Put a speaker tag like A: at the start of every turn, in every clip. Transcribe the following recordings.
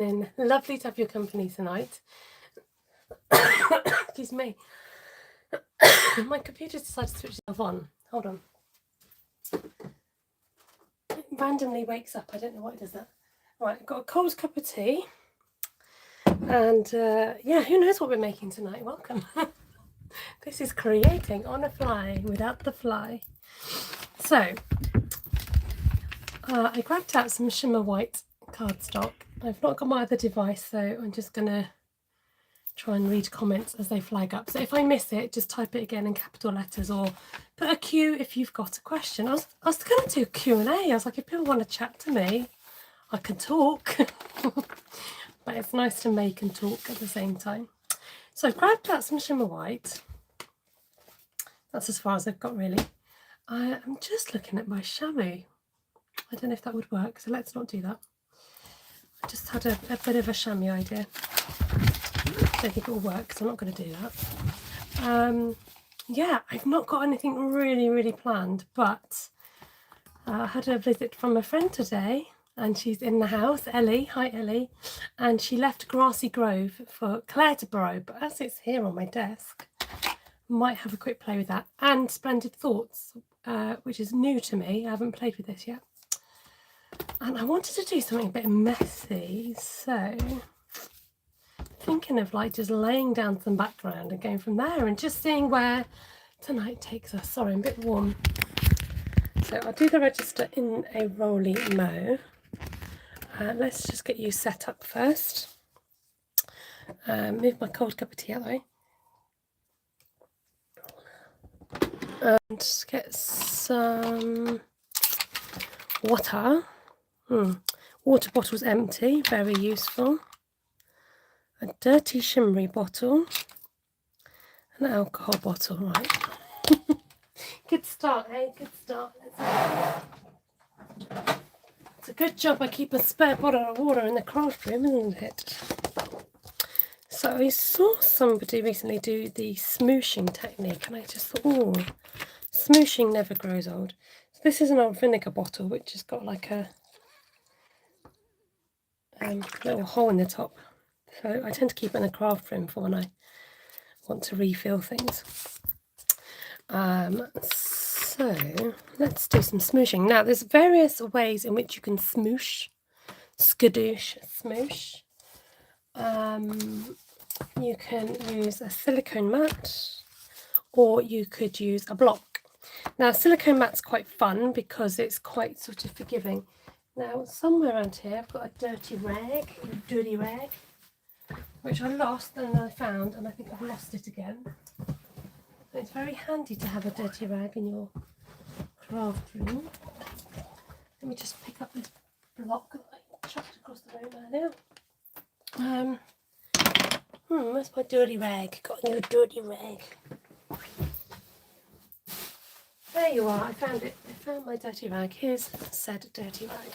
A: Lovely to have your company tonight. Excuse me. My computer decided to switch itself on. Hold on. It randomly wakes up. I don't know why it does that. Right, I've got a cold cup of tea. And yeah, who knows what we're making tonight? Welcome. This is creating on a fly without the fly. So I grabbed out some shimmer white cardstock. I've not got my other device, so I'm just going to try and read comments as they flag up. So if I miss it, just type it again in capital letters or put a Q if you've got a question. I was going to do a Q&A. I was like, if people want to chat to me, I can talk. But it's nice to make and talk at the same time. So I've grabbed out some shimmer white. That's as far as I've got, really. I'm just looking at my chamois. I don't know if that would work, so let's not do that. I just had a bit of a chamois idea. I don't think it will work, so I'm not going to do that. Yeah, I've not got anything really planned, but I had a visit from a friend today, and she's in the house, Ellie. Hi, Ellie. And she left Grassy Grove for Claire to borrow, but as it's here on my desk, I might have a quick play with that. And Splendid Thoughts, which is new to me. I haven't played with this yet. And I wanted to do something a bit messy, so thinking of like just laying down some background and going from there and just seeing where tonight takes us. Sorry, I'm a bit warm. So I'll do the register in a rolly mo. Let's just get you set up first. Move my cold cup of tea out of the way. And just get some water. Water bottle's empty, very useful. A dirty shimmery bottle. An alcohol bottle, right. Good start, eh? Good start. It's a good job I keep a spare bottle of water in the craft room, isn't it? So I saw somebody recently do the smooching technique, and I just thought, oh, smooching never grows old. So this is an old vinegar bottle, which has got like a little hole in the top. So I tend to keep it in the craft room for when I want to refill things. So let's do some smooshing. Now there's various ways in which you can smoosh, skadoosh, smoosh. You can use a silicone mat, or you could use a block. Now silicone mat's quite fun because it's quite sort of forgiving. Now somewhere around here I've got a dirty rag, which I lost and I found, and I think I've lost it again. It's very handy to have a dirty rag in your craft room. Let me just pick up this block that I chucked across the room earlier. Where's my dirty rag? Got a new dirty rag. There you are, I found it. I found my dirty rag. Here's said dirty rag.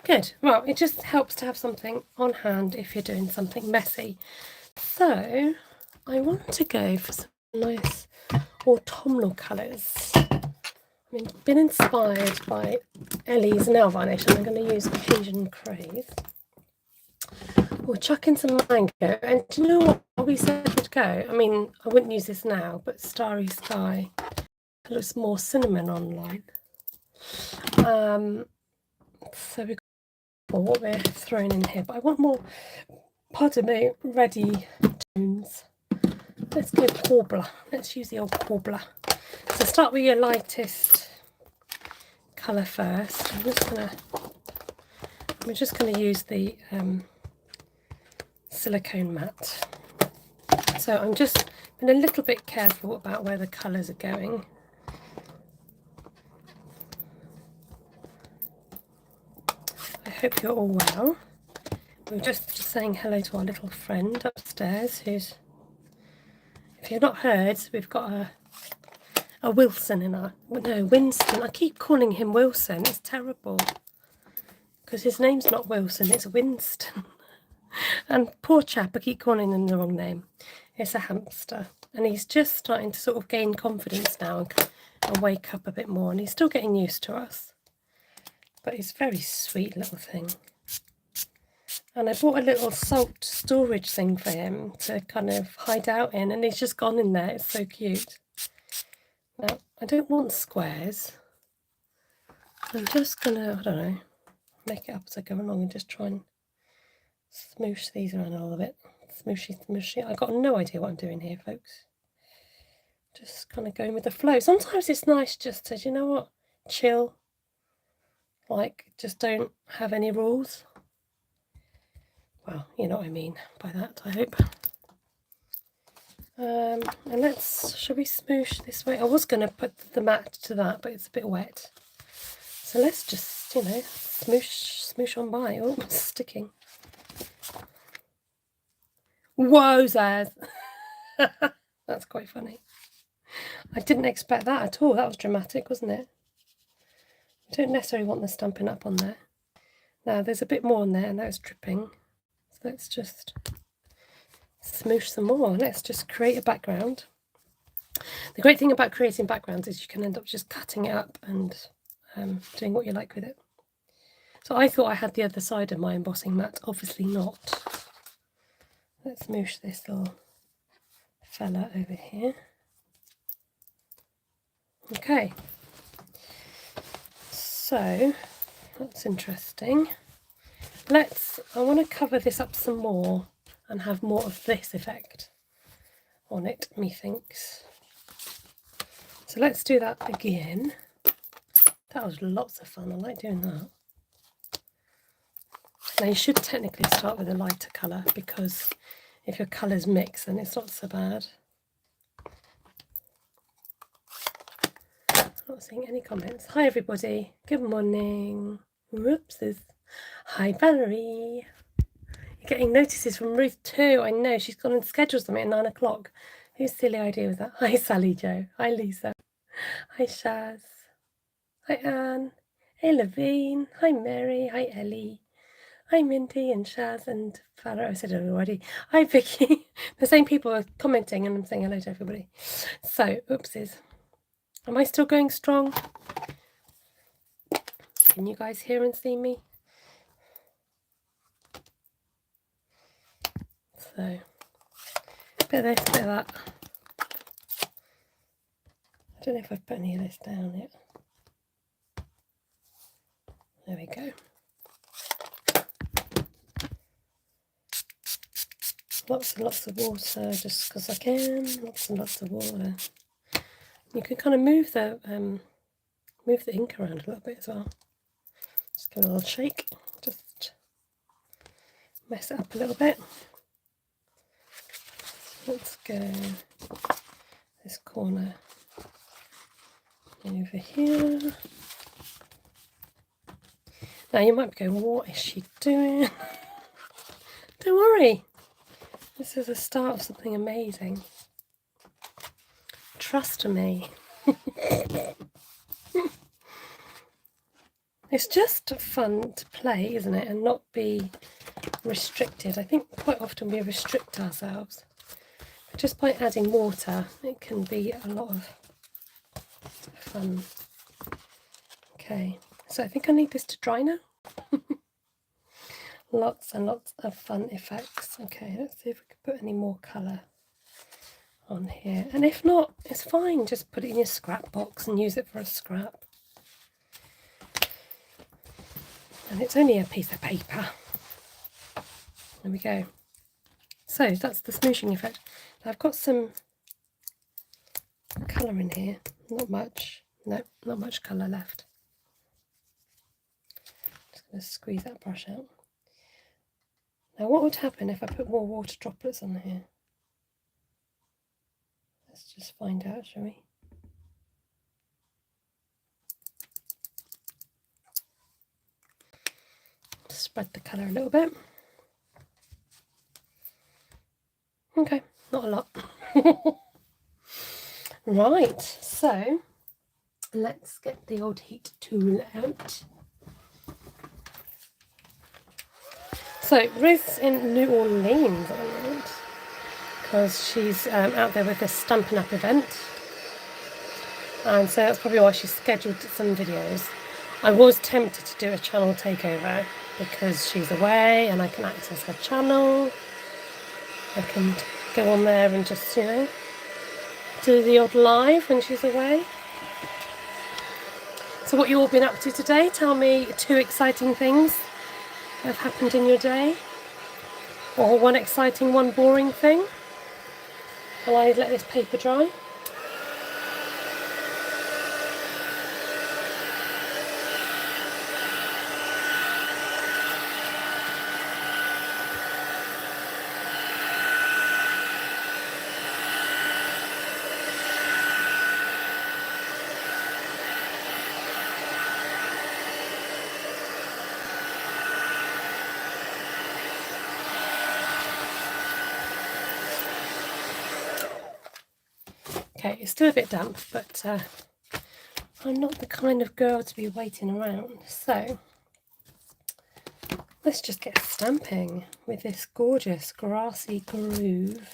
A: Good. Well, it just helps to have something on hand if you're doing something messy. So I want to go for some nice autumnal colours. I've been inspired by Ellie's nail varnish, and I'm going to use Asian Craze. We'll chuck in some mango, and do you know what we said would go? I mean, I wouldn't use this now, but Starry Sky. It looks more cinnamon online. So we've got what we're throwing in here, but I want more, pardon me, ready tones. Let's go cobbler. Let's use the old cobbler. So start with your lightest colour first. We're just gonna use the silicone mat. So I'm just being a little bit careful about where the colours are going. I hope you're all well. We're just saying hello to our little friend upstairs, who's, if you've not heard, we've got a Wilson in our, no, Winston. I keep calling him Wilson. It's terrible because his name's not Wilson, it's Winston. And poor chap, I keep calling him the wrong name. It's a hamster, and he's just starting to sort of gain confidence now and wake up a bit more, and he's still getting used to us, but he's a very sweet little thing. And I bought a little salt storage thing for him to kind of hide out in, and he's just gone in there. It's so cute. Now, I don't want squares. I'm just gonna, I don't know, make it up as I go along and just try and smoosh these around a little bit. Smooshy, smooshy. I've got no idea what I'm doing here, folks. Just kind of going with the flow. Sometimes it's nice just to, you know what, chill. Like, just don't have any rules. Well, you know what I mean by that, I hope. And shall we smoosh this way? I was going to put the mat to that, but it's a bit wet. So let's just, you know, smoosh on by. Oh, it's sticking. Whoa, Zaz! That's quite funny. I didn't expect that at all. That was dramatic, wasn't it? I don't necessarily want the Stampin' Up on there. Now, there's a bit more on there, and that was dripping. So let's just smoosh some more. Let's just create a background. The great thing about creating backgrounds is you can end up just cutting it up and doing what you like with it. So I thought I had the other side of my embossing mat. Obviously not. Let's smoosh this little fella over here. Okay. So that's interesting. I want to cover this up some more and have more of this effect on it, methinks. So let's do that again. That was lots of fun. I like doing that. Now you should technically start with a lighter colour, because if your colours mix then it's not so bad. I'm not seeing any comments. Hi everybody, good morning. Whoopsies. Hi Valerie. You're getting notices from Ruth too. I know, she's gone and scheduled something at 9 o'clock. Whose silly idea was that? Hi Sally Jo. Hi Lisa. Hi Shaz. Hi Anne. Hey Levine. Hi Mary. Hi Ellie. Hi Mindy and Shaz and Farah. I said it already. Hi Vicky. The same people are commenting and I'm saying hello to everybody. So, oopsies. Am I still going strong? Can you guys hear and see me? So, a bit of this, a bit of that. I don't know if I've put any of this down yet. There we go. Lots and lots of water, just because I can. Lots and lots of water. You can kind of move the ink around a little bit as well. Just give it a little shake. Just mess it up a little bit. Let's go this corner over here. Now you might be going, what is she doing? Don't worry. This is the start of something amazing. Trust me. It's just fun to play, isn't it? And not be restricted. I think quite often we restrict ourselves. But just by adding water, it can be a lot of fun. Okay, so I think I need this to dry now. Lots and lots of fun effects. Okay, let's see if we can put any more colour on here. And if not, it's fine. Just put it in your scrap box and use it for a scrap. And it's only a piece of paper. There we go. So that's the smooshing effect. Now I've got some colour in here. Not much. No, not much colour left. Just going to squeeze that brush out. Now what would happen if I put more water droplets on here? Let's just find out, shall we? Spread the colour a little bit. Okay, not a lot. Right, so let's get the old heat tool out. So Ruth's in New Orleans at the moment because she's out there with this Stampin' Up event, and so that's probably why she scheduled some videos. I was tempted to do a channel takeover, because she's away and I can access her channel. I can go on there and just, you know, do the odd live when she's away. So what you all been up to today? Tell me 2 exciting things that have happened in your day. Or 1 exciting, 1 boring thing. Will I let this paper dry? Okay, it's still a bit damp, but I'm not the kind of girl to be waiting around. So let's just get stamping with this gorgeous Grassy groove.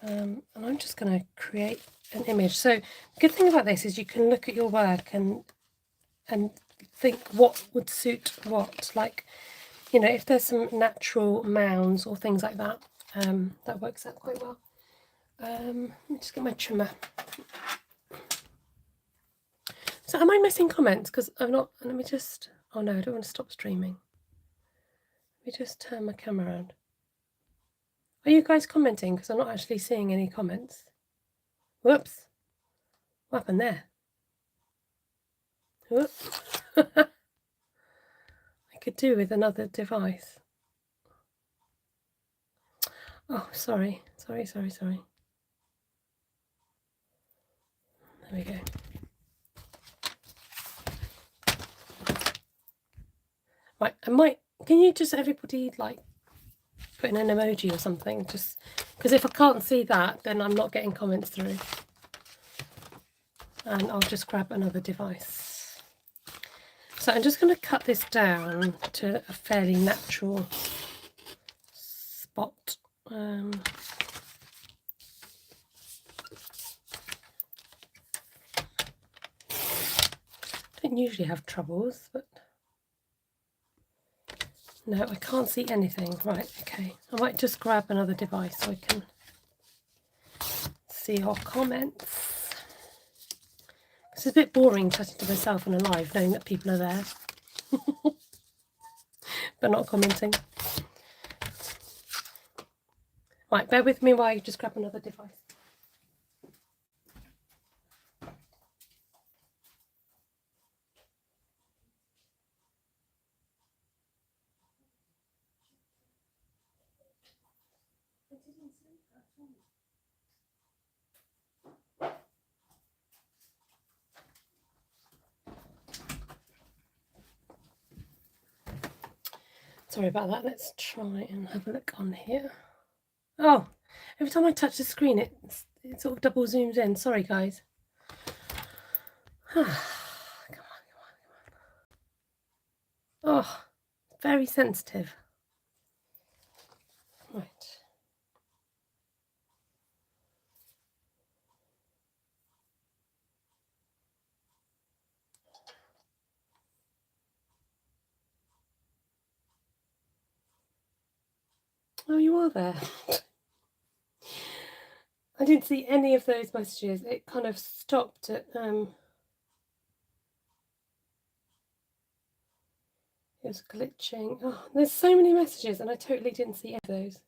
A: And I'm just going to create an image. So the good thing about this is you can look at your work and think what would suit what. Like, you know, if there's some natural mounds or things like that, that works out quite well. Let me just get my trimmer. So am I missing comments? Because I'm not, let me just, oh no, I don't want to stop streaming. Let me just turn my camera around. Are you guys commenting? Because I'm not actually seeing any comments. Whoops. What happened there? Whoops. I could do with another device. Oh, sorry. Sorry. There we go. Right, I might, can you just everybody like put in an emoji or something? Just because if I can't see that, then I'm not getting comments through. And I'll just grab another device. So I'm just going to cut this down to a fairly natural spot. Don't usually have troubles, but no, I can't see anything. Right, okay. I might just grab another device so I can see our comments. It's a bit boring chatting to myself on a live, knowing that people are there, but not commenting. Right, bear with me while I just grab another device. Sorry about that. Let's try and have a look on here. Oh, every time I touch the screen, it sort of double zooms in. Sorry, guys. Come on. Oh, very sensitive. Right. Oh, you are there. I didn't see any of those messages. It kind of stopped at it was glitching. Oh, there's so many messages and I totally didn't see any of those.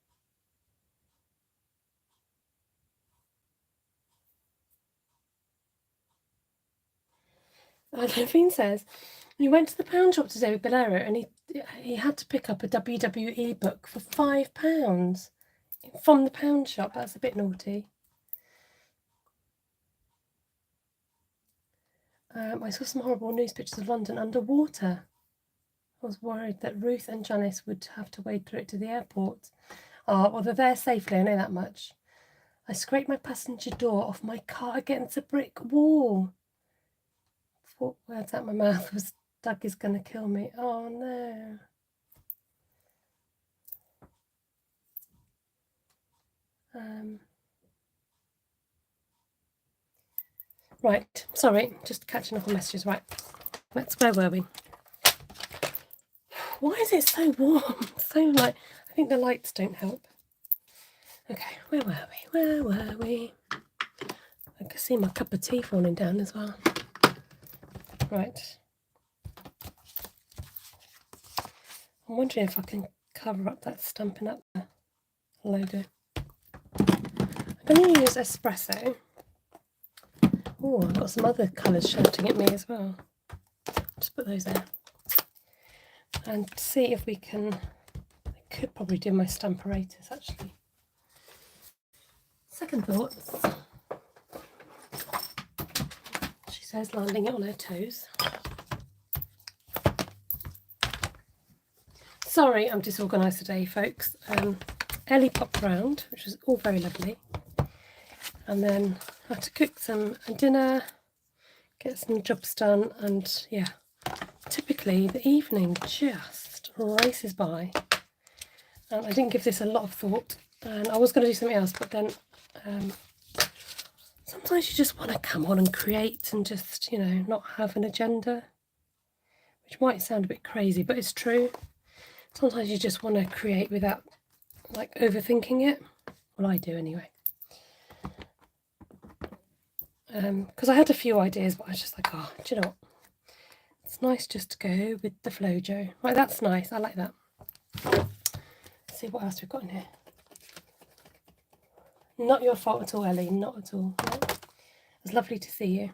A: Delphine says, he went to the pound shop today with Bolero and he had to pick up a WWE book for £5 from the pound shop. That's a bit naughty. I saw some horrible news pictures of London underwater. I was worried that Ruth and Janice would have to wade through it to the airport. Oh, well, they're there safely, I know that much. I scraped my passenger door off my car against a brick wall. 4 words out my mouth was, Doug is going to kill me. Oh, no. Right, sorry, just catching up on messages. Right, where were we? Why is it so warm? So like, I think the lights don't help. Okay, where were we? Where were we? I can see my cup of tea falling down as well. Right. I'm wondering if I can cover up that Stampin' Up logo. I'm going to use espresso. Oh, I've got some other colours shouting at me as well. Just put those there. And see if we can, I could probably do my Stamparatus actually. Second thoughts. She says, landing it on her toes. Sorry, I'm disorganised today, folks. Ellie popped round, which was all very lovely. And then I had to cook some dinner, get some jobs done, and yeah, typically the evening just races by. And I didn't give this a lot of thought, and I was going to do something else, but then sometimes you just want to come on and create and just, you know, not have an agenda, which might sound a bit crazy, but it's true. Sometimes you just want to create without like overthinking it. Well, I do anyway. Because I had a few ideas, but I was just like, oh, do you know what? It's nice just to go with the flow, Joe. Right, that's nice. I like that. Let's see what else we've got in here. Not your fault at all, Ellie. Not at all. No. It was lovely to see you.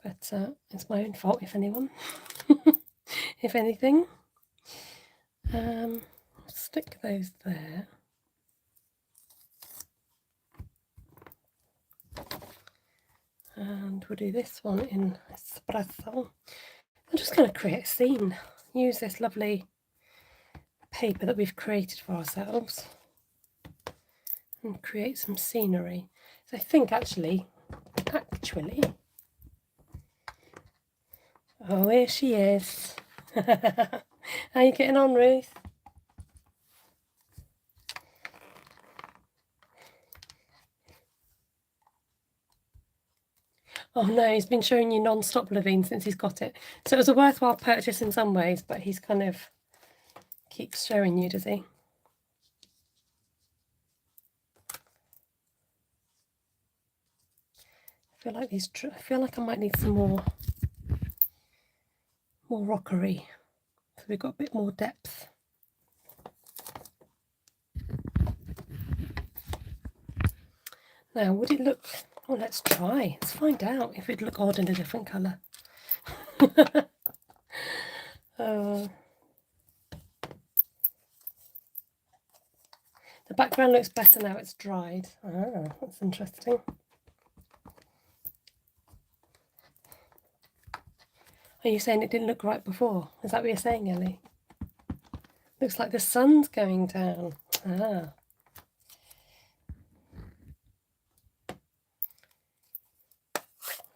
A: But it's my own fault, if anyone. If anything. Stick those there. And we'll do this one in espresso. I'm just going to create a scene. Use this lovely paper that we've created for ourselves and create some scenery. So I think actually, oh, here she is. How are you getting on, Ruth? Oh no, he's been showing you non-stop, Levine, since he's got it. So it was a worthwhile purchase in some ways, but he's kind of keeps showing you, does he? I feel like I might need some more rockery, so we've got a bit more depth. Now, would it look? Oh, let's try. Let's find out if it'd look odd in a different colour. The background looks better now it's dried. Ah, that's interesting. Are you saying it didn't look right before? Is that what you're saying, Ellie? Looks like the sun's going down. Ah.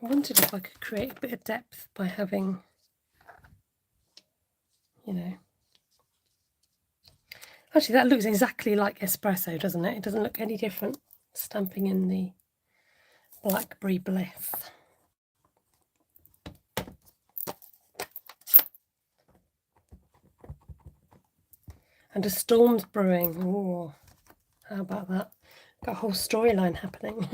A: I wondered if I could create a bit of depth by having, you know. Actually, that looks exactly like espresso, doesn't it? It doesn't look any different stamping in the blackberry bliss. And a storm's brewing. Oh, how about that? Got a whole storyline happening.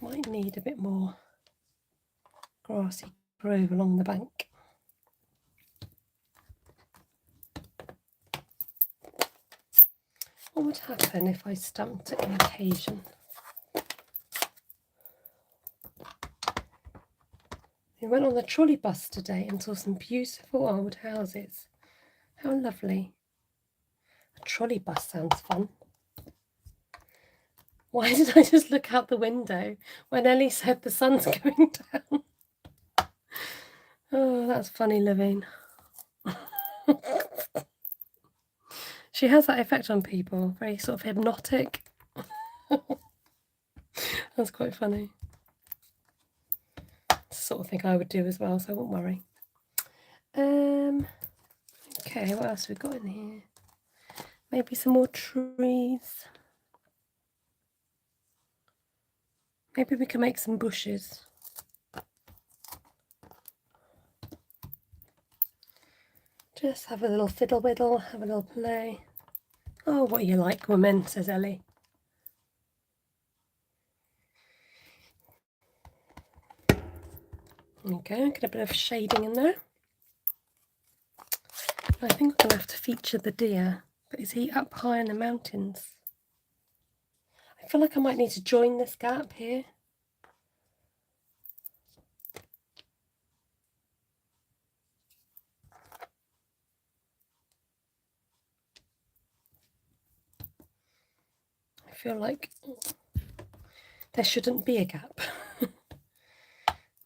A: Might need a bit more grassy grove along the bank. What would happen if I stamped it on occasion? We went on the trolley bus today and saw some beautiful old houses. How lovely. A trolley bus sounds fun. Why did I just look out the window when Ellie said the sun's going down? Oh, that's funny, Levine. She has that effect on people, very sort of hypnotic. That's quite funny. It's the sort of thing I would do as well, so I won't worry. Okay, what else have we got in here? Maybe some more trees. Maybe we can make some bushes. Just have a little fiddle widdle, have a little play. Oh, what you like, woman, says Ellie. Okay, get a bit of shading in there. I think we're going to have to feature the deer, but is he up high in the mountains? I feel like I might need to join this gap here. I feel like there shouldn't be a gap.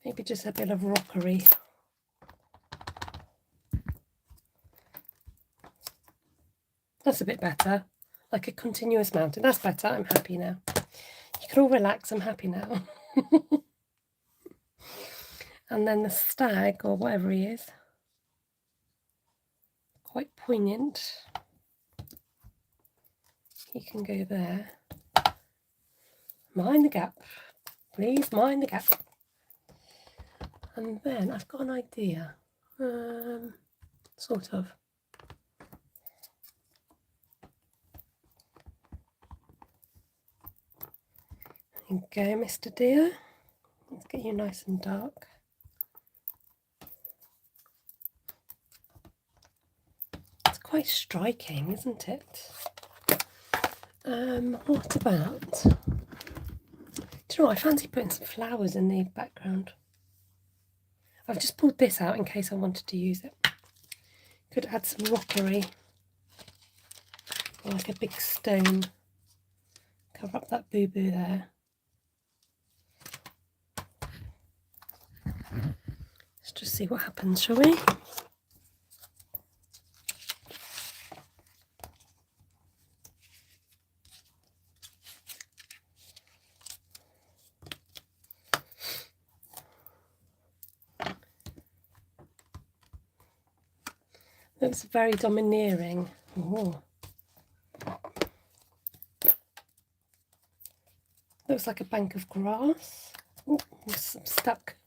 A: Maybe just a bit of rockery. That's a bit better, like a continuous mountain. That's better, I'm happy now. You can all relax, I'm happy now. And then the stag, or whatever he is, quite poignant. He can go there. Mind the gap, please mind the gap. And then I've got an idea, sort of. There you go, Mr. Deer. Let's get you nice and dark. It's quite striking, isn't it? What about? Do you know what? I fancy putting some flowers in the background. I've just pulled this out in case I wanted to use it. Could add some rockery, or like a big stone. Cover up that boo-boo there. Let's just see what happens, shall we? Looks very domineering. Ooh. Looks like a bank of grass. Ooh, I'm stuck.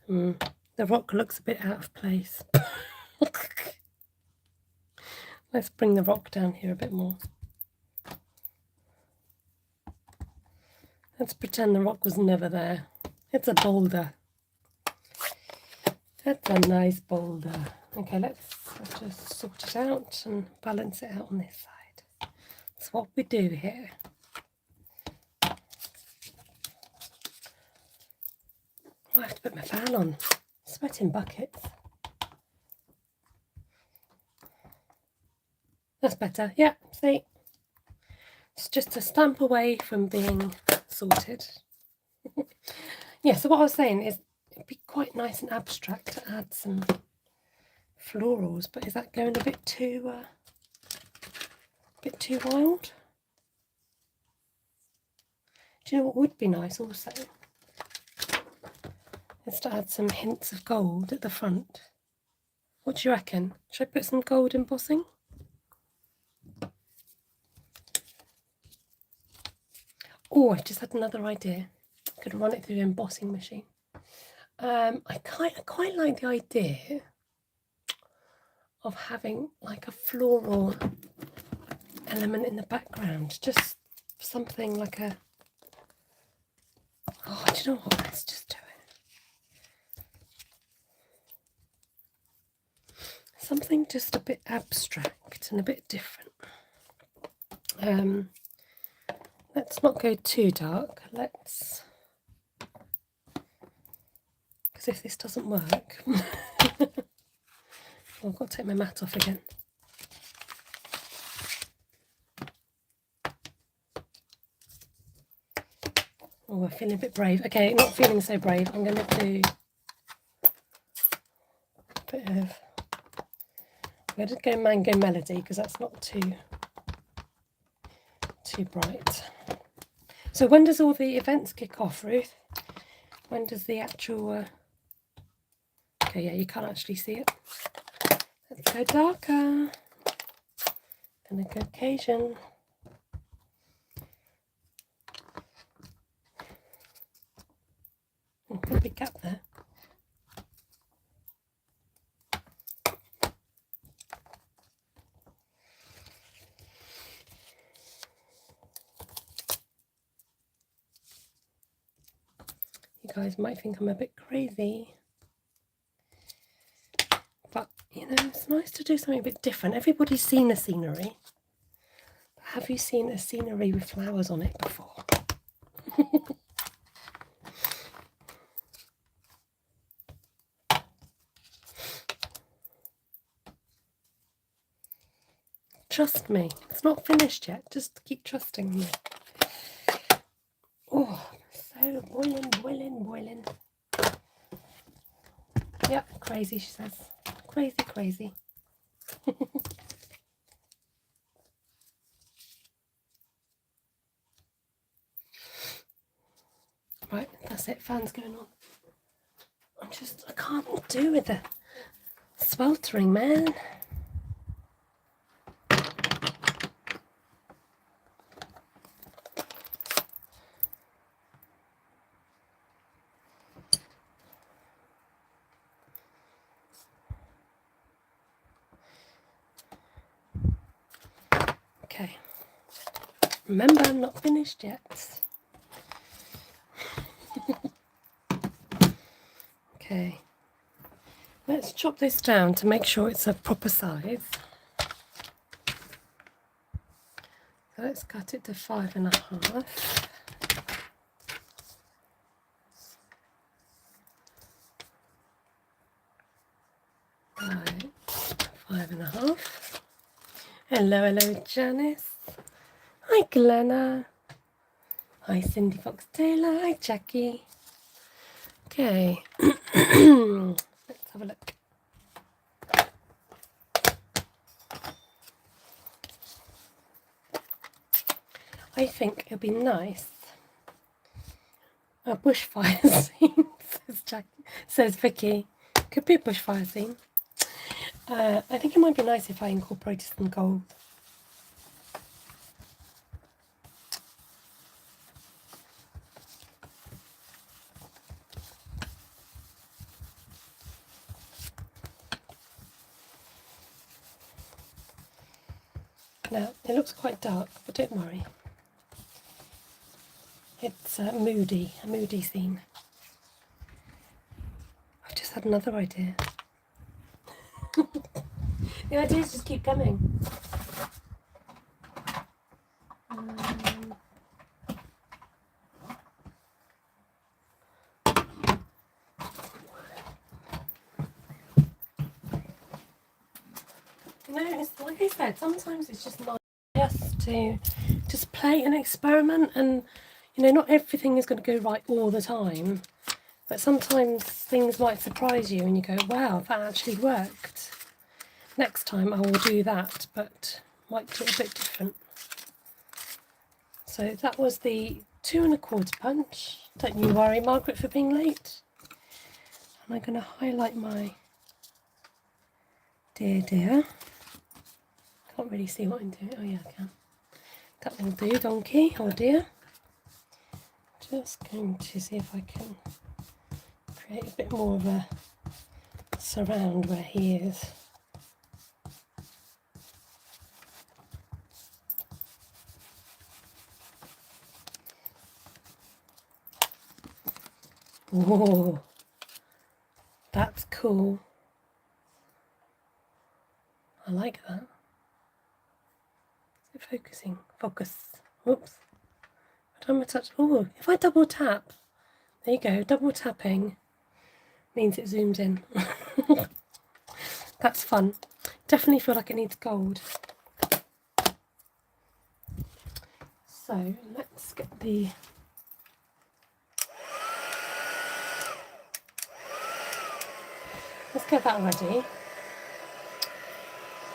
A: The rock looks a bit out of place. Let's bring the rock down here a bit more. Let's pretend the rock was never there. It's a boulder. That's a nice boulder. Okay, let's just sort it out and balance it out on this side. That's what we do here. I have to put my fan on. Sweating buckets. That's better. Yeah, see? It's just a stamp away from being sorted. Yeah, so what I was saying is it'd be quite nice and abstract to add some florals, but is that going a bit too wild? Do you know what would be nice also? Is to add some hints of gold at the front. What do you reckon? Should I put some gold embossing? Oh, I've just had another idea. I could run it through the embossing machine. I quite like the idea of having like a floral element in the background. Just something like a... Oh, do you know what? Let's just do it. Something just a bit abstract and a bit different. Let's not go too dark. Let's... Because if this doesn't work... Oh, I've got to take my mat off again. Oh, we're feeling a bit brave. Okay, not feeling so brave. I'm going to do a bit of... I'm going to go Mango Melody because that's not too bright. So when does all the events kick off, Ruth? When does the actual... Okay, yeah, you can't actually see it. Let's go darker. on a good occasion. Oh, got a big gap there. You guys might think I'm a bit crazy, but you know, it's nice to do something a bit different. Everybody's seen a scenery. But have you seen a scenery with flowers on it before? Trust me, it's not finished yet. Just keep trusting me. Oh, so boiling, boiling, boiling. Yep, crazy, she says. Crazy, crazy. Right, that's it. Fan's going on. I can't do with the sweltering, man. Okay. Remember, I'm not finished yet. Okay. Let's chop this down to make sure it's a proper size. So let's cut it to 5.5. Right, 5.5. Hello, hello, Janice. Hi, Glenna. Hi, Cindy Fox Taylor. Hi, Jackie. Okay, let's have a look. I think it'll be nice. A bushfire scene, says Vicky. Could be a bushfire scene. I think it might be nice if I incorporated some gold. Now, it looks quite dark, but don't worry. It's a moody scene. I've just had another idea. The ideas just keep coming. You know, it's like I said, sometimes it's just nice just to play and experiment, and you know, not everything is going to go right all the time, but sometimes things might surprise you and you go, wow, that actually worked. Next time I will do that, but might do it a bit different. So that was the 2 1/4 punch. Don't you worry, Margaret, for being late. And I'm going to highlight my dear. Can't really see what I'm doing. Oh yeah, I can. That will do, donkey. Oh dear. Just going to see if I can create a bit more of a surround where he is. Whoa, that's cool. I like that. Is it focusing? Focus. Whoops. I don't want to touch. Oh, if I double tap, there you go. Double tapping means it zooms in. That's fun. Definitely feel like it needs gold. So let's get the let's get that ready.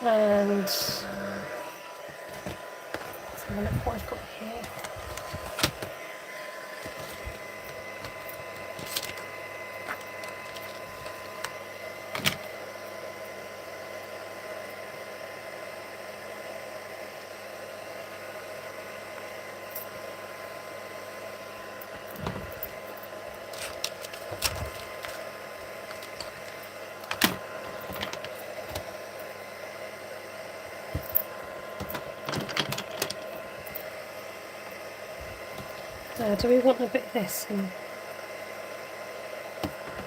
A: And let's have a look what I've got here. Do we want a bit of this?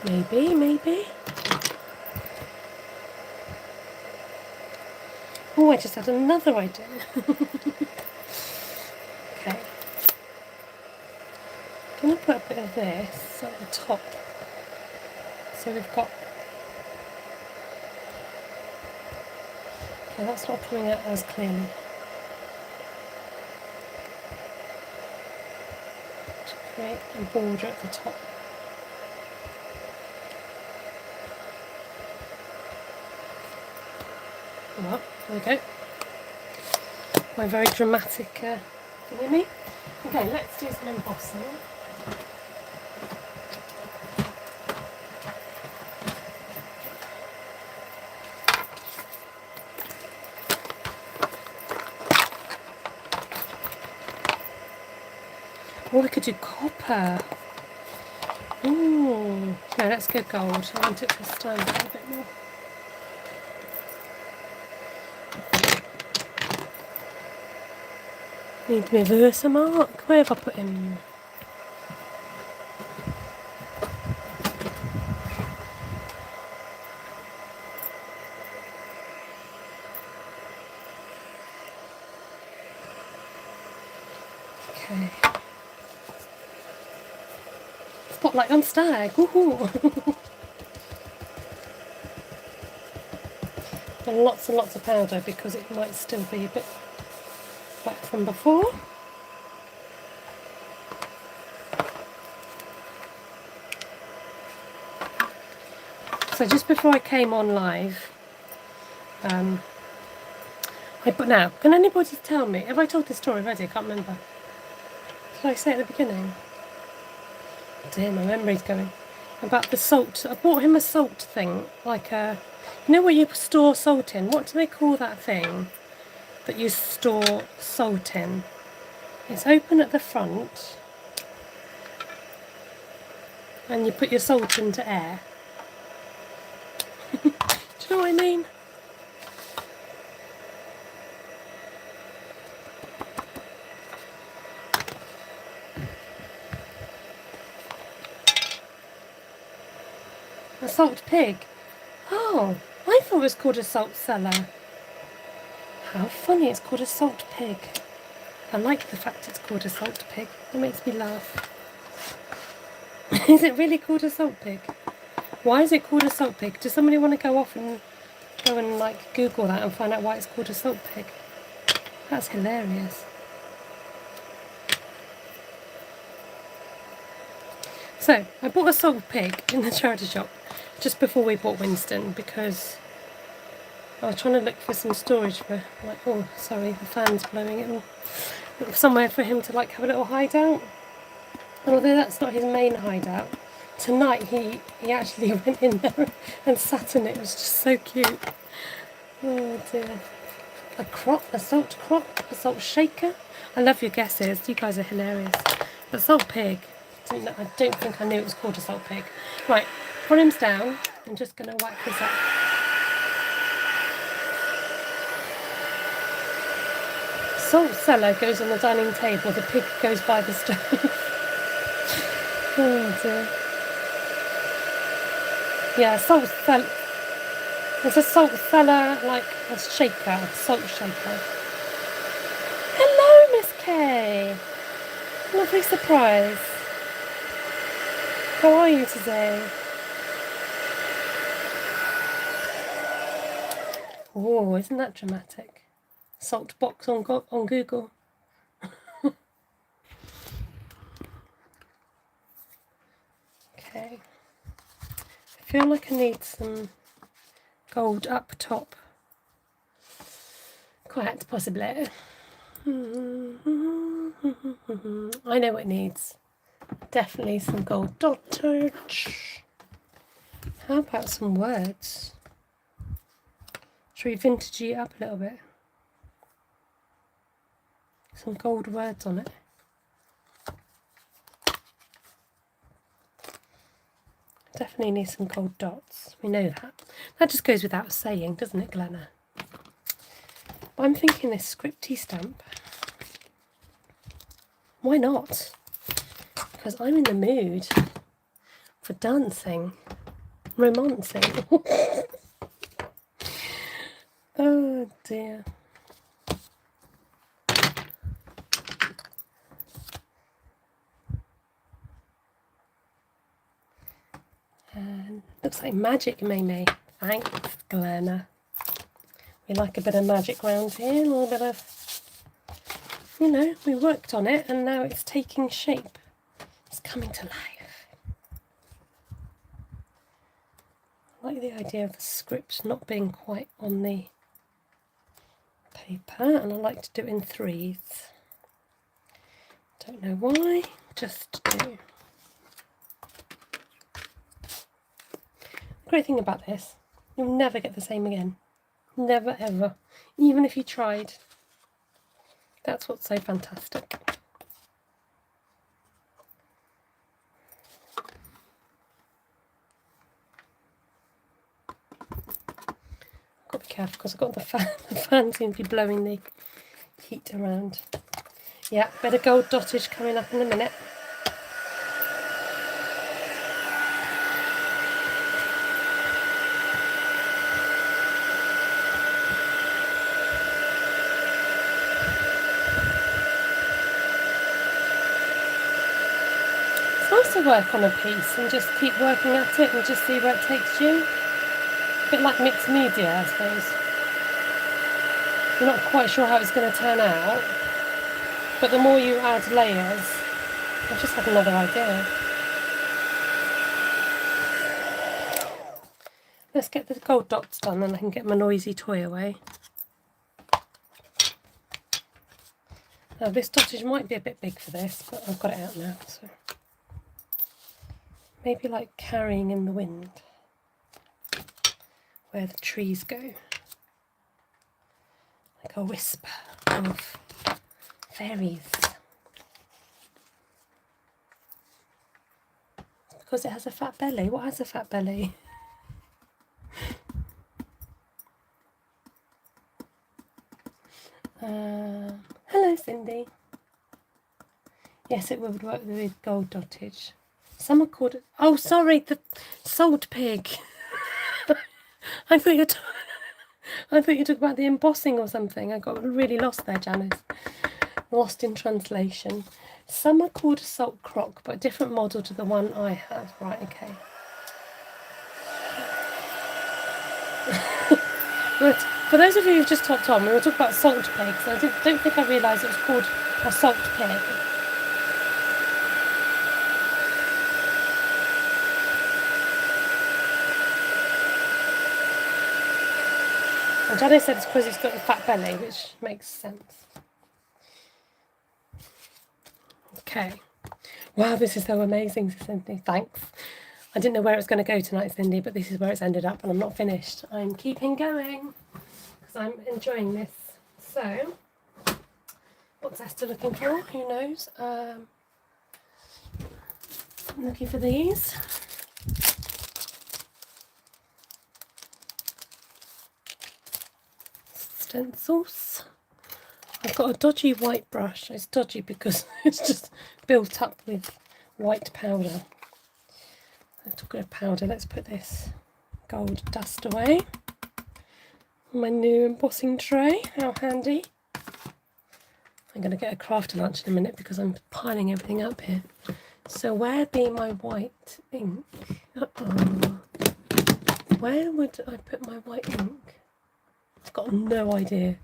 A: Maybe. Oh, I just had another idea. Okay. I'm going to put a bit of this at the top. So we've got... Okay, that's not coming out as clearly. To create a border at the top. Well, there we go. My very dramatic thingy. Okay, let's do some embossing. Or we could do copper. Ooh, no, let's go gold. I want it to stand out a bit more. Need my Versa mark. Where have I put him? Okay. Spotlight on stag. Woohoo! And lots of powder because it might still be a bit wet from before. So just before I came on live, now, can anybody tell me, have I told this story already? I can't remember. Did I say it at the beginning? Dear, my memory's going. About the salt. I bought him a salt thing, like a... You know where you store salt in? What do they call that thing that you store salt in? It's open at the front and you put your salt into air. Do you know what I mean? A salt pig. Oh, I thought it was called a salt cellar. How funny, it's called a salt pig. I like the fact it's called a salt pig. It makes me laugh. Is it really called a salt pig? Why is it called a salt pig? Does somebody want to go off and like Google that and find out why it's called a salt pig? That's hilarious. So, I bought a salt pig in the charity shop just before we bought Winston because I was trying to look for some storage for, like, oh, sorry, the fan's blowing it, somewhere for him to, like, have a little hideout. And although that's not his main hideout, tonight he actually went in there and sat in it. It was just so cute. Oh dear. A crop, a salt shaker. I love your guesses. You guys are hilarious. But salt pig. I don't think I knew it was called a salt pig. Right, volume's down. I'm just going to whack this up. Salt cellar goes on the dining table. The pig goes by the stove. Oh dear. Yeah, salt cellar. There's a salt cellar, like a shaker, a salt shaker. Hello, Miss Kay. Lovely surprise. How are you today? Oh, isn't that dramatic? Salt box on Google. Okay. I feel like I need some gold up top. Quite possibly. I know what it needs. Definitely some gold dotage. How about some words? Should we vintage it up a little bit? Some gold words on it. Definitely need some gold dots. We know that. That just goes without saying, doesn't it, Glenna? But I'm thinking this scripty stamp. Why not? because I'm in the mood for dancing, romancing. Oh dear. And looks like magic, Mimi. Thanks, Glenna. We like a bit of magic round here, a little bit of, you know, we worked on it and now it's taking shape. It's coming to life. I like the idea of the script not being quite on the paper, and I like to do it in threes. Don't know why, just do. Great thing about this, you'll never get the same again. Never ever. Even if you tried. That's what's so fantastic. I've got to be careful because I've got the fan. The fan seems to be blowing the heat around. Yeah, bit of gold dottage coming up in a minute. To work on a piece and just keep working at it and just see where it takes you. A bit like mixed media, I suppose. You're not quite sure how it's going to turn out, but the more you add layers, I've just had another idea. Let's get the gold dots done, then I can get my noisy toy away. Now this dottage might be a bit big for this, but I've got it out now. So. Maybe like carrying in the wind, where the trees go. Like a whisper of fairies. Because it has a fat belly. What has a fat belly? Hello, Cindy. Yes, it would work with gold dottage. Some are called, oh sorry, the salt pig. I thought you talking about the embossing or something. I got really lost there, Janice. Lost in translation. Some are called a salt crock, but a different model to the one I have. Right, okay. But for those of you who've just hopped on, we were talking about salt pigs. I don't think I realised it was called a salt pig. And Janice said it's because it's got a fat belly, which makes sense. Okay. Wow, this is so amazing, Cindy. Thanks. I didn't know where it was going to go tonight, Cindy, but this is where it's ended up, and I'm not finished. I'm keeping going because I'm enjoying this. So, what's Esther looking for? Who knows? I'm looking for these. Stencils. I've got a dodgy white brush. It's dodgy because it's just built up with white powder. I took a powder. Let's put this gold dust away. My new embossing tray. How handy. I'm going to get a craft lunch in a minute because I'm piling everything up here. So where be my white ink? Where would I put my white ink? I've got no idea.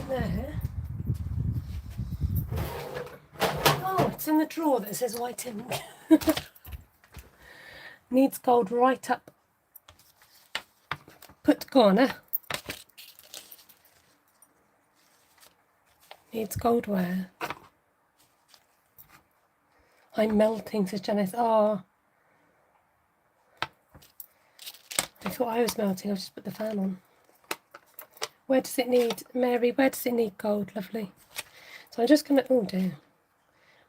A: There. Oh, it's in the drawer that says white ink. Needs gold right up. Put corner. Needs gold where? I'm melting, says Janice. Oh. I thought I was melting. I'll just put the fan on. Where does it need, Mary, where does it need gold? Lovely. So I'm just going to, oh dear.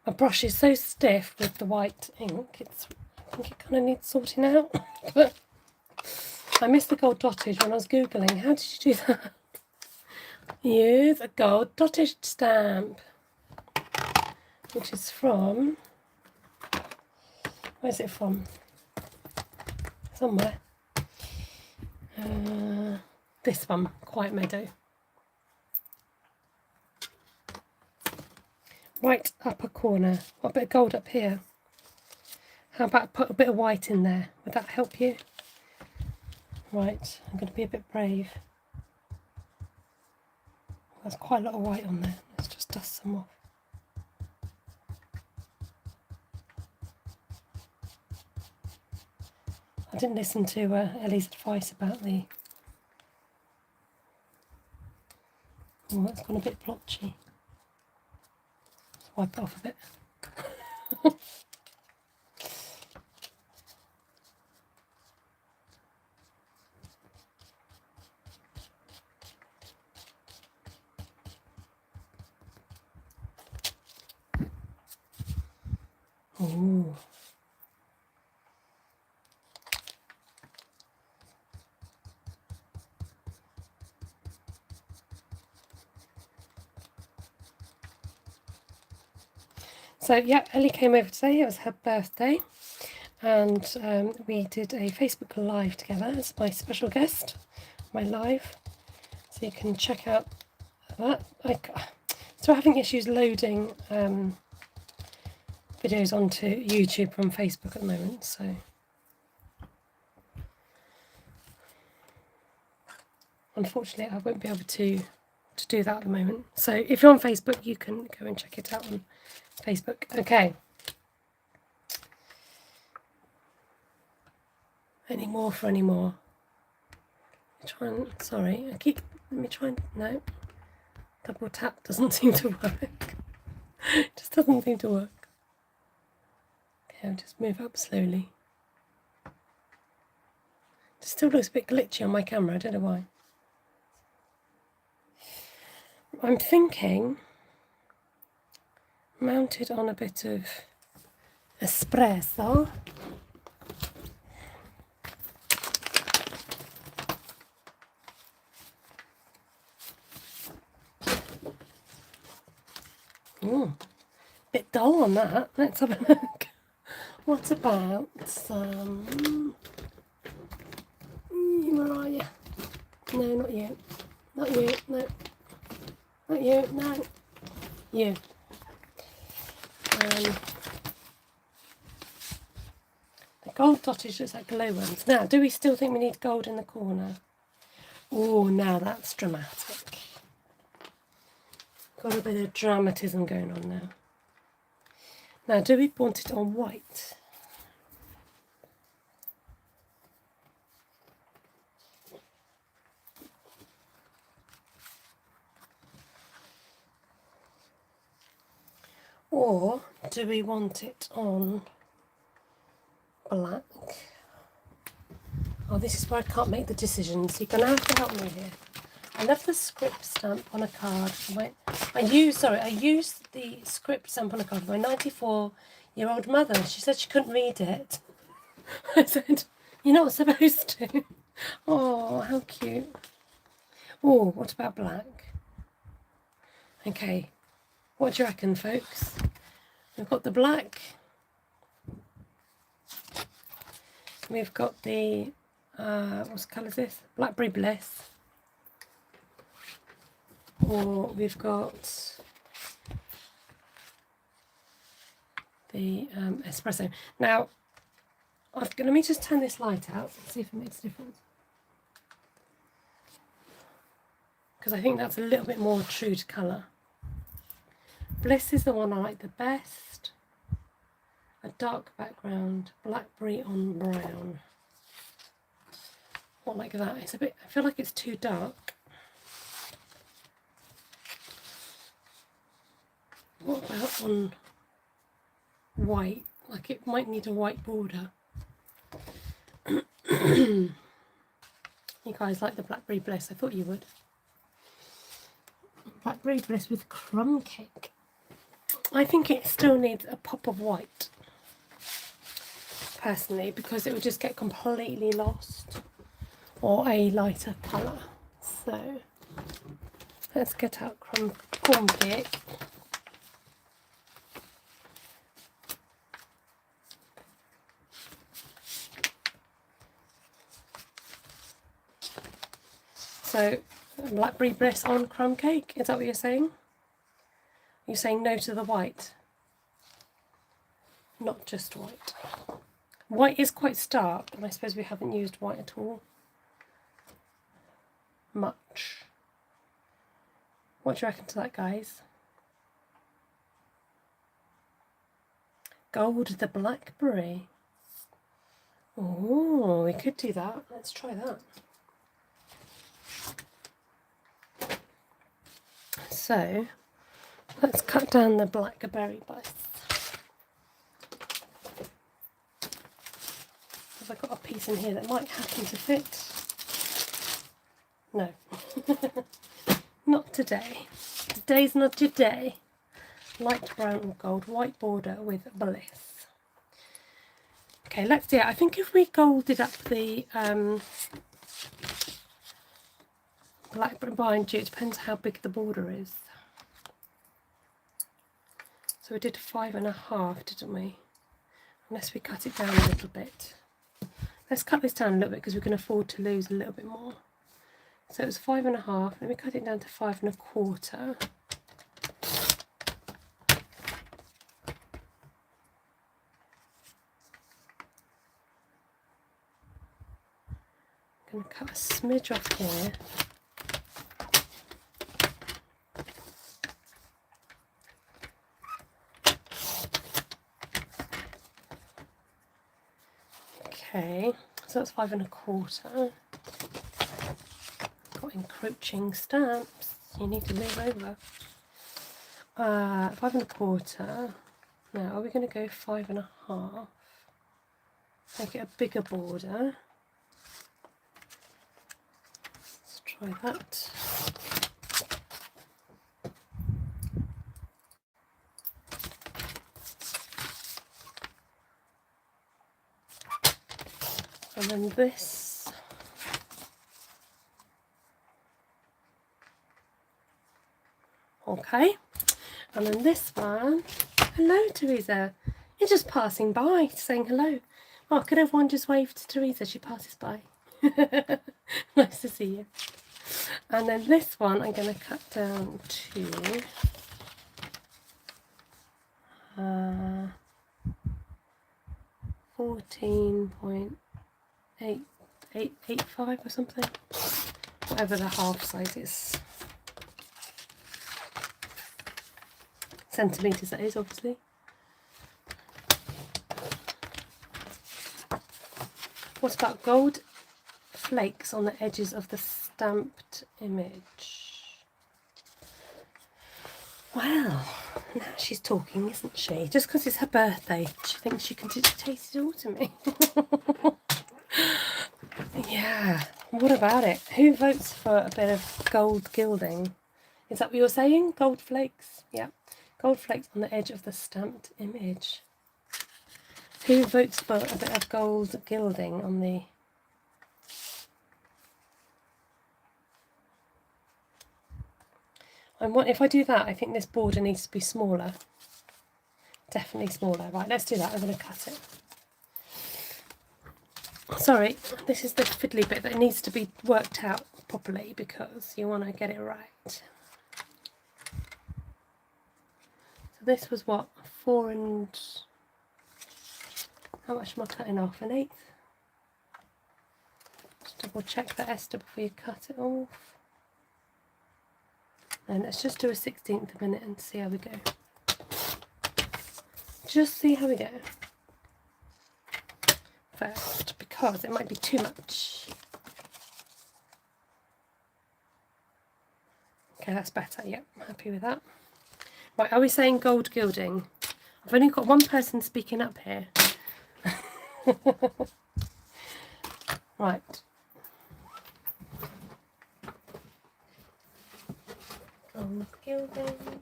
A: My brush is so stiff with the white ink, I think it kind of needs sorting out. But I missed the gold dottage when I was Googling. How did you do that? Use a gold dottage stamp, which is from, where's it from? Somewhere. This one, Quiet Meadow. Right upper corner. What, a bit of gold up here? How about put a bit of white in there? Would that help you? Right, I'm going to be a bit brave. There's quite a lot of white on there. Let's just dust some off. I didn't listen to Ellie's advice about the... Oh, that's gone a bit blotchy. Let's wipe it off a bit. Ooh. So yeah, Ellie came over today. It was her birthday, and we did a Facebook Live together as my special guest, my live. So you can check out that. Still having issues loading videos onto YouTube from Facebook at the moment, so unfortunately I won't be able to do that at the moment. So if you're on Facebook, you can go and check it out on Facebook. Okay. Any more for any more? Sorry, let me try and, no. Double tap doesn't seem to work. It just doesn't seem to work. Okay, I'll just move up slowly. It still looks a bit glitchy on my camera, I don't know why. I'm thinking, mounted on a bit of espresso, ooh, bit dull on that. Let's have a look. What about some... Where are you? No, not you. Not you. No. Not you. No. You. The gold dottage looks like glow worms. Now, do we still think we need gold in the corner? Oh, now that's dramatic. Got a bit of dramatism going on now. Now, do we want it on white? Or do we want it on black? Oh, this is where I can't make the decisions. You're going to have to help me here. I love the script stamp on a card. I used the script stamp on a card for my 94-year-old mother. She said she couldn't read it. I said, you're not supposed to. Oh, how cute. Oh, what about black? Okay, what do you reckon, folks? We've got the black. We've got the, what colour is this? Blackberry Bliss. Or we've got the espresso. Now, let me just turn this light out and see if it makes a difference. Because I think that's a little bit more true to colour. Bliss is the one I like the best. A dark background, blackberry on brown. Not like that. It's a bit, I feel like it's too dark. What about on white? Like it might need a white border. You guys like the Blackberry Bliss? I thought you would. Blackberry Bliss with crumb cake. I think it still needs a pop of white, personally, because it would just get completely lost, or a lighter colour. So let's get out corn pick. So blackberry bliss on crumb cake, is that what you're saying? You're saying no to the white, not just white. White is quite stark, and I suppose we haven't used white at all. Much. What do you reckon to that, guys? Gold the blackberry. Oh, we could do that. Let's try that. So, let's cut down the blackberry bits. Have I got a piece in here that might happen to fit? No. Not today. Today's not your day. Light brown or gold, white border with bliss. Okay, let's do it. I think if we golded up the blackberry behind you, it depends how big the border is. So we did 5.5, didn't we? Unless we cut it down a little bit. Let's cut this down a little bit because we can afford to lose a little bit more. So it was 5.5. Let me cut it down to 5.25. I'm going to cut a smidge off here. Okay, so that's 5.25. Got encroaching stamps. You need to move over. 5.25. Now, are we going to go 5.5? Make it a bigger border. Let's try that. And then this. Okay. And then this one. Hello, Teresa. You're just passing by, saying hello. Oh, could everyone just wave to Teresa? She passes by. Nice to see you. And then this one I'm going to cut down to 14.885 or something. Whatever the half size is. Centimetres, that is, obviously. What about gold flakes on the edges of the stamped image? Well, now she's talking, isn't she? Just because it's her birthday, she thinks she can dictate it all to me. Yeah, what about it? Who votes for a bit of gold gilding? Is that what you're saying? Gold flakes? Yeah. Gold flakes on the edge of the stamped image. Who votes for a bit of gold gilding on the... If I do that, I think this border needs to be smaller. Definitely smaller. Right, let's do that. I'm going to cut it. Sorry, this is the fiddly bit that needs to be worked out properly because you want to get it right. So this was what? 4 and... How much am I cutting off? 1/8? Just double check that, Esther, before you cut it off. And let's just do a 1/16 a minute and see how we go. Just see how we go first, because it might be too much. Okay, that's better. Yep, I'm happy with that. Right, are we saying gold gilding? I've only got one person speaking up here. Right. Gold gilding.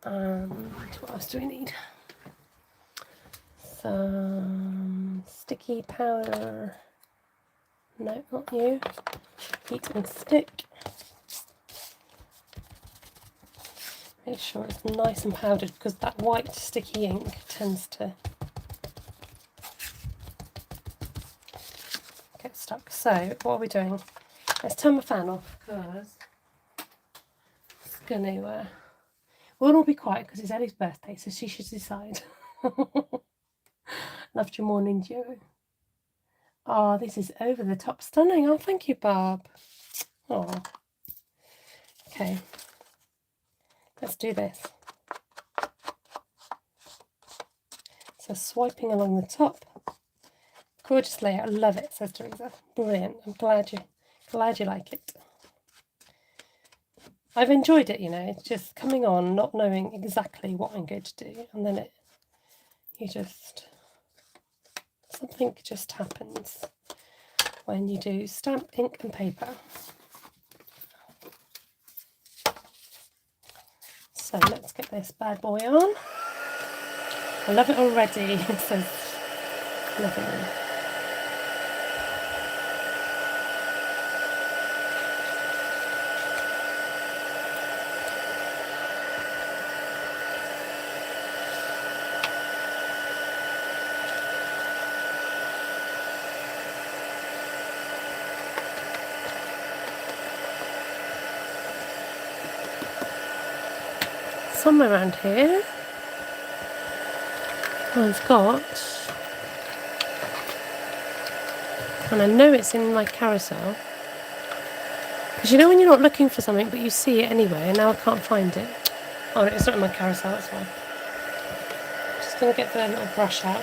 A: And what else do we need? Some sticky powder. No, not you. Heat and stick. Make sure it's nice and powdered because that white sticky ink tends to get stuck. So what are we doing? Let's turn my fan off because it's going to... we'll all be quiet because it's Ellie's birthday, so she should decide. Loved your morning dew. Oh, this is over the top stunning. Oh, thank you, Barb. Oh. Okay. Let's do this. So swiping along the top. Gorgeous layout. I love it, says Teresa. Brilliant. I'm glad you like it. I've enjoyed it, you know. It's just coming on, not knowing exactly what I'm going to do, and then something just happens when you do stamp, ink and paper. So let's get this bad boy on. I love it already. It says lovely. Somewhere around here I've got, and I know it's in my carousel, because you know when you're not looking for something but you see it anyway, and now I can't find it. Oh, it's not in my carousel, that's why. Just going to get the little brush out.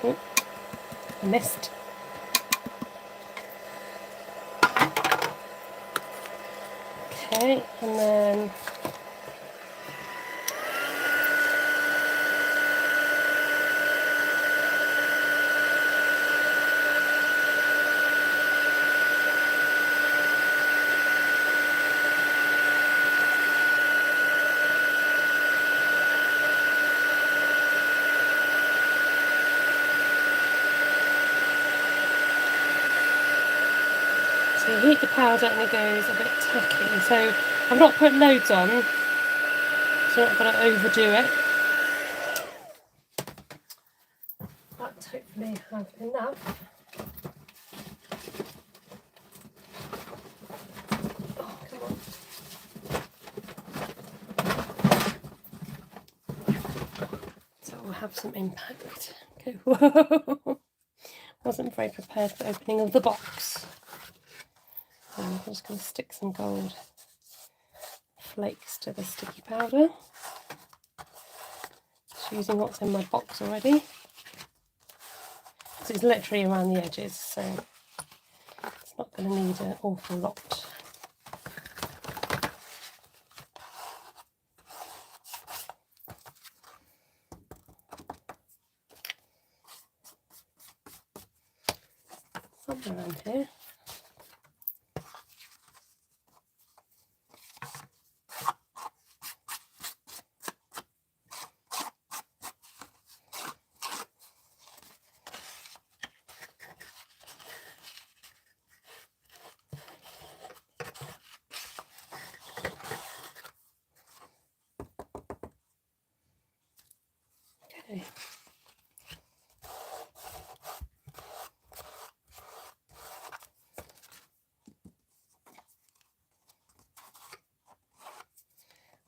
A: Oh, I missed. Okay, and then so you heat the powder and it goes a bit tacky. So I've not put loads on, so I'm not going to overdo it. But hopefully have enough. Oh, come on. So we'll have some impact. Okay. Whoa! Wasn't very prepared for opening of the box. I'm just going to stick some gold flakes to the sticky powder. Just using what's in my box already. So it's literally around the edges, so it's not going to need an awful lot. Somewhere around here. Okay.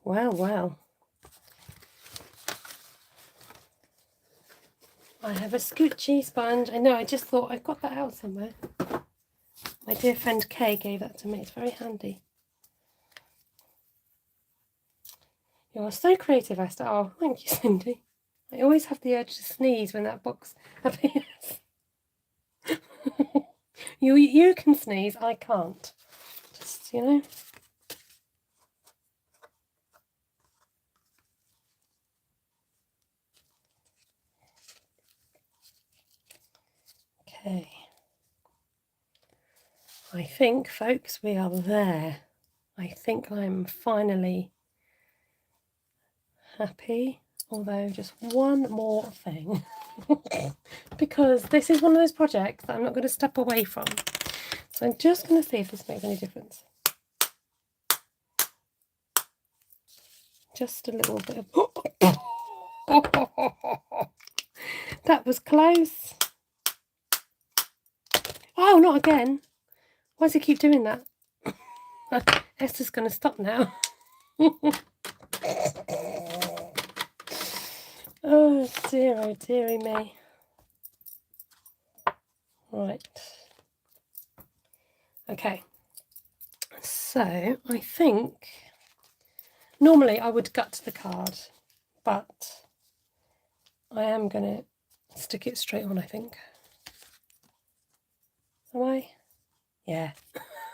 A: Well, well. I have a Scoochie sponge. I know, I just thought I've got that out somewhere. My dear friend Kay gave that to me. It's very handy. You're so creative, Esther. Oh, thank you, Cindy. I always have the urge to sneeze when that box appears. You can sneeze, I can't. Just, you know. Okay. I think, folks, we are there. I think I'm finally happy, although just one more thing, because this is one of those projects that I'm not going to step away from. So I'm just going to see if this makes any difference. Just a little bit of... That was close. Oh, not again. Why does he keep doing that? Esther's going to stop now. Oh dearie me. Right. Okay. So I think normally I would gut the card, but I am going to stick it straight on, I think. Am I? Yeah.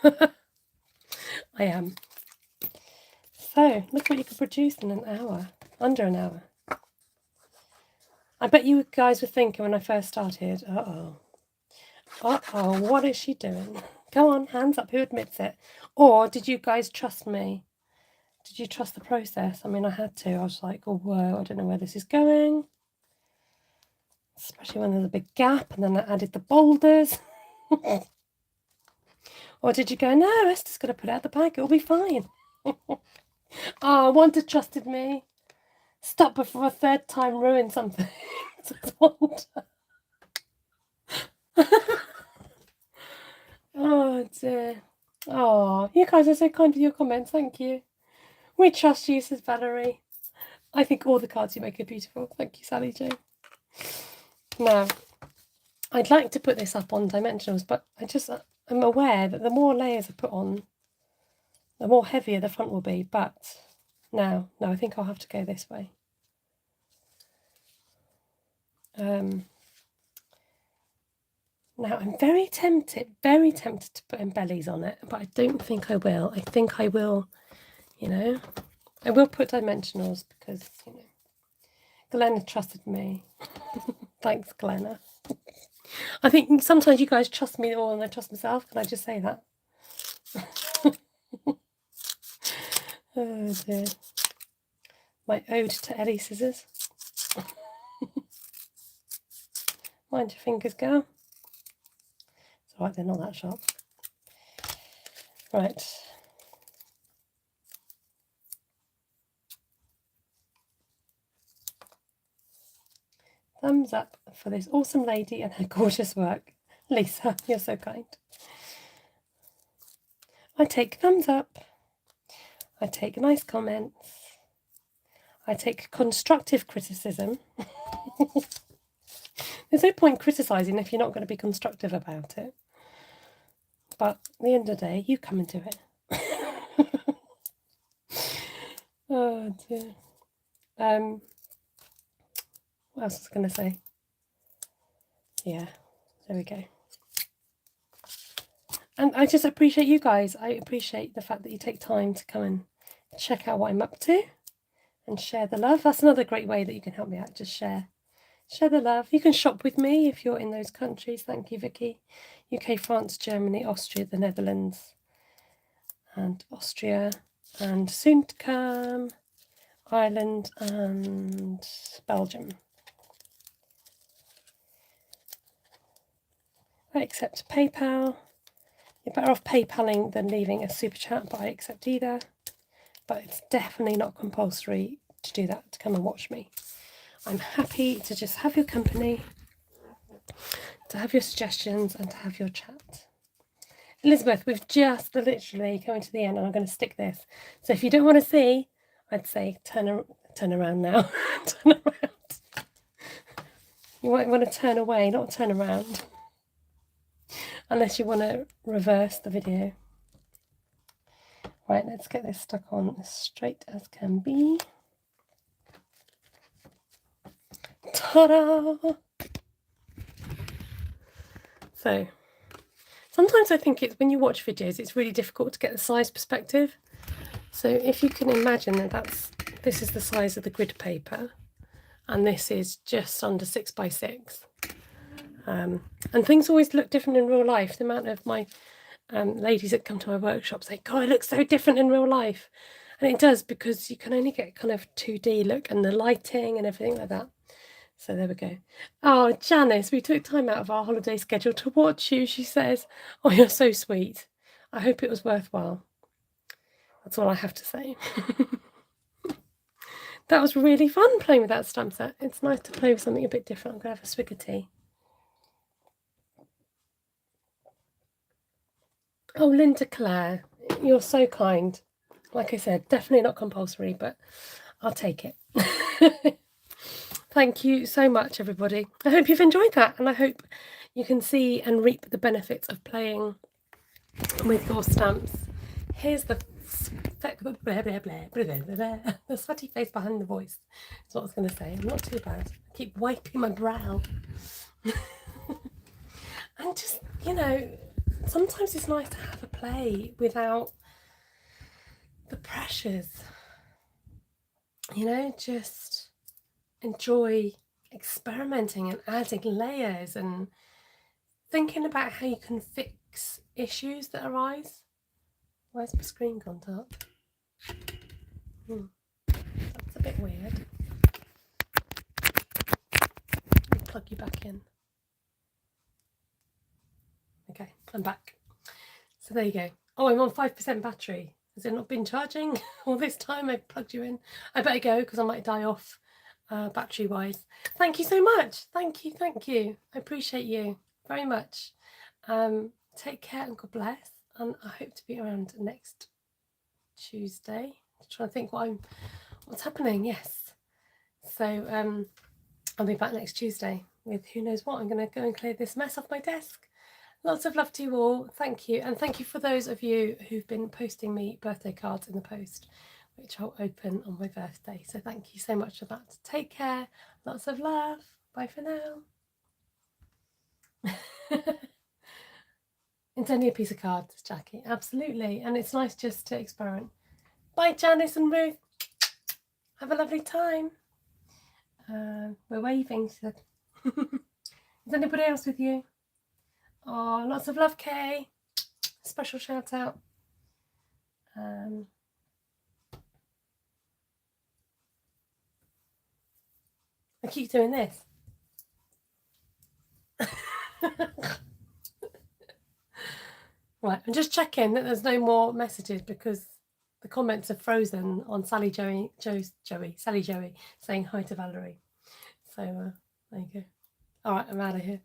A: I am. So, look what you could produce in an hour. Under an hour. I bet you guys were thinking when I first started, uh-oh, what is she doing? Go on, hands up, who admits it? Or did you guys trust me? Did you trust the process? I mean, I had to. I was like, oh, whoa, I don't know where this is going. Especially when there's a big gap, and then I added the boulders. Or did you go, no, Esther's going to put it out the bag, it'll be fine. Oh, Wanda trusted me. Stop before a third time ruin something. Oh dear. Oh, you guys are so kind with your comments. Thank you. We trust you, says Valerie. I think all the cards you make are beautiful. Thank you, Sally Jane. Now, I'd like to put this up on dimensionals, but I'm aware that the more layers I put on, the more heavier the front will be. But no, I think I'll have to go this way. Now, I'm very tempted to put embellies on it, but I don't think I will. I think I will, I will put dimensionals because, Glenna trusted me. Thanks, Glenna. I think sometimes you guys trust me more than I trust myself. Can I just say that? Oh, dear. My ode to Ellie scissors. Mind your fingers, girl. It's alright, they're not that sharp. Right. Thumbs up for this awesome lady and her gorgeous work. Lisa, you're so kind. I take thumbs up. I take nice comments. I take constructive criticism. There's no point criticising if you're not going to be constructive about it. But at the end of the day, you come and do it. Oh dear. What else was I going to say? Yeah, there we go. And I just appreciate you guys. I appreciate the fact that you take time to come and check out what I'm up to and share the love. That's another great way that you can help me out. Just share the love. You can shop with me if you're in those countries. Thank you, Vicky. UK, France, Germany, Austria, the Netherlands, and Austria, and soon to come, Ireland and Belgium. I accept PayPal. You're better off PayPaling than leaving a super chat, but I accept either. But it's definitely not compulsory to do that, to come and watch me. I'm happy to just have your company, to have your suggestions, and to have your chat. Elizabeth, we've just literally come to the end, and I'm going to stick this. So if you don't want to see, I'd say turn around now. Turn around. You might want to turn away, not turn around. Unless you want to reverse the video. Right, let's get this stuck on as straight as can be. Ta-da! So, sometimes I think it's when you watch videos, it's really difficult to get the size perspective. So if you can imagine that this is the size of the grid paper, and this is just under 6 by 6. And things always look different in real life. The amount of my ladies that come to my workshop say, God, it looks so different in real life. And it does, because you can only get kind of 2D look and the lighting and everything like that. So there we go. Oh, Janice, we took time out of our holiday schedule to watch you, she says. Oh, you're so sweet. I hope it was worthwhile. That's all I have to say. That was really fun playing with that stamp set. It's nice to play with something a bit different. I'm going to have a swig of tea. Oh, Linda Claire, you're so kind. Like I said, definitely not compulsory, but I'll take it. Thank you so much, everybody. I hope you've enjoyed that, and I hope you can see and reap the benefits of playing with your stamps. Here's the sweaty face behind the voice. That's what I was going to say. I'm not too bad. I keep wiping my brow. And just, you know, sometimes it's nice to have a play without the pressures. You know, just enjoy experimenting and adding layers and thinking about how you can fix issues that arise. Where's my screen gone dark? That's a bit weird. Let me plug you back in. Okay, I'm back. So there you go. Oh, I'm on 5% battery. Has it not been charging all this time? I plugged you in. I better go because I might die off battery wise. Thank you so much. Thank you. I appreciate you very much. Take care and God bless. And I hope to be around next Tuesday. I'm trying to think what's happening. Yes. So I'll be back next Tuesday with who knows what. I'm going to go and clear this mess off my desk. Lots of love to you all. Thank you. And thank you for those of you who've been posting me birthday cards in the post, which I'll open on my birthday. So thank you so much for that. Take care. Lots of love. Bye for now. It's only a piece of cards, Jackie. Absolutely. And it's nice just to experiment. Bye, Janice and Ruth. Have a lovely time. We're waving. So. Is anybody else with you? Oh, lots of love, Kay. Special shout out. I keep doing this. Right, I'm just checking that there's no more messages because the comments are frozen on Sally Joey saying hi to Valerie. So there you go. All right, I'm out of here.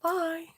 A: Bye.